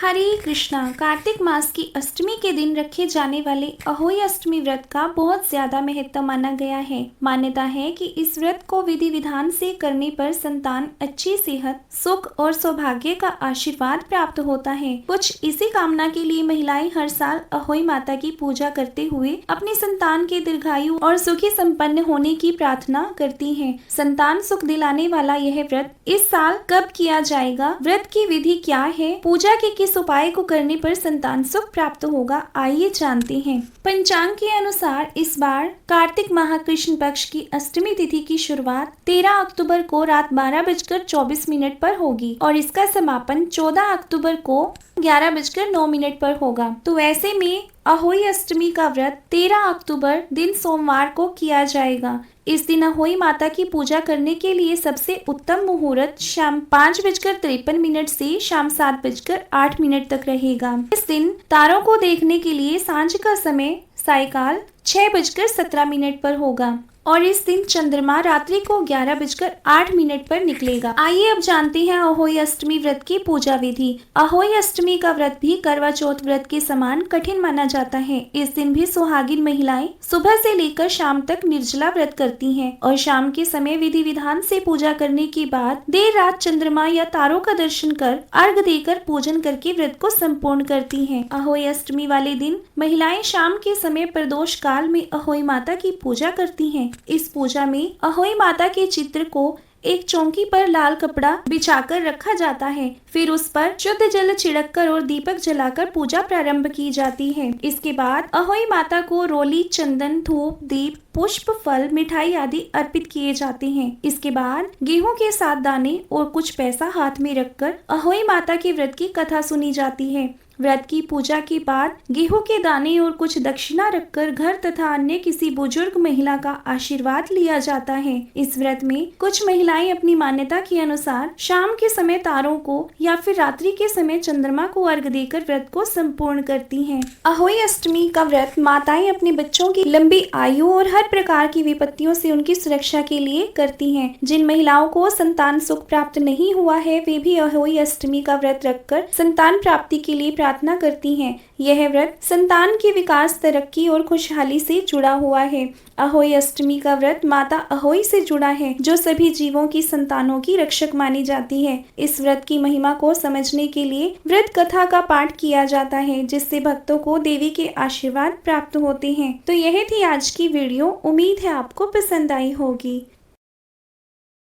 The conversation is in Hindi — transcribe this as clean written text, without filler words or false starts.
हरे कृष्णा। कार्तिक मास की अष्टमी के दिन रखे जाने वाले अहोई अष्टमी व्रत का बहुत ज्यादा महत्व माना गया है। मान्यता है कि इस व्रत को विधि विधान से करने पर संतान, अच्छी सेहत, सुख और सौभाग्य का आशीर्वाद प्राप्त होता है। कुछ इसी कामना के लिए महिलाएं हर साल अहोई माता की पूजा करते हुए अपनी संतान के दीर्घायु और सुखी संपन्न होने की प्रार्थना करती हैं। संतान सुख दिलाने वाला यह व्रत इस साल कब किया जाएगा, व्रत की विधि क्या है, पूजा के किस उपाय को करने पर संतान सुख प्राप्त होगा, आइए जानते हैं। पंचांग के अनुसार इस बार कार्तिक माह कृष्ण पक्ष की अष्टमी तिथि की शुरुआत 13 अक्टूबर को रात 12:24 पर होगी और इसका समापन 14 अक्टूबर को 11:09 पर होगा। तो ऐसे में अहोई अष्टमी का व्रत 13 अक्टूबर दिन सोमवार को किया जाएगा। इस दिन अहोई माता की पूजा करने के लिए सबसे उत्तम मुहूर्त शाम 5:53 से शाम 7:08 तक रहेगा। इस दिन तारों को देखने के लिए सांझ का समय सायकाल 6:17 पर होगा और इस दिन चंद्रमा रात्रि को 11:08 पर निकलेगा। आइए अब जानते हैं अहोई अष्टमी व्रत की पूजा विधि। अहोई अष्टमी का व्रत भी करवा चौथ व्रत के समान कठिन माना जाता है। इस दिन भी सुहागिन महिलाएं सुबह से लेकर शाम तक निर्जला व्रत करती हैं और शाम के समय विधि विधान से पूजा करने के बाद देर रात चंद्रमा या तारों का दर्शन कर अर्घ देकर पूजन करके व्रत को संपूर्ण करती हैं। अहोई अष्टमी वाले दिन महिलाएं शाम के समय प्रदोष काल में अहोई माता की पूजा करती हैं। इस पूजा में अहोई माता के चित्र को एक चौकी पर लाल कपड़ा बिछाकर रखा जाता है। फिर उस पर शुद्ध जल छिड़ककर और दीपक जलाकर पूजा प्रारंभ की जाती है। इसके बाद अहोई माता को रोली, चंदन, धूप, दीप, पुष्प, फल, मिठाई आदि अर्पित किए जाते हैं। इसके बाद गेहूं के 7 दाने और कुछ पैसा हाथ में रखकर अहोई माता के व्रत की कथा सुनी जाती है। व्रत की पूजा के बाद गेहूं के दाने और कुछ दक्षिणा रखकर घर तथा अन्य किसी बुजुर्ग महिला का आशीर्वाद लिया जाता है। इस व्रत में कुछ महिलाएं अपनी मान्यता के अनुसार शाम के समय तारों को या फिर रात्रि के समय चंद्रमा को अर्घ देकर व्रत को संपूर्ण करती हैं। अहोई अष्टमी का व्रत माताएं अपने बच्चों की लंबी आयु और हर प्रकार की विपत्तियों से उनकी सुरक्षा के लिए करती हैं। जिन महिलाओं को संतान सुख प्राप्त नहीं हुआ है वे भी अहोई अष्टमी का व्रत रखकर संतान प्राप्ति के लिए प्रार्थना करती हैं। यह व्रत संतान के विकास, तरक्की और खुशहाली से जुड़ा हुआ है। अहोई अष्टमी का व्रत माता अहोई से जुड़ा है, जो सभी जीवों की संतानों की रक्षक मानी जाती है। इस व्रत की महिमा को समझने के लिए व्रत कथा का पाठ किया जाता है, जिससे भक्तों को देवी के आशीर्वाद प्राप्त होते हैं। तो यह थी आज की वीडियो। उम्मीद है आपको पसंद आई होगी।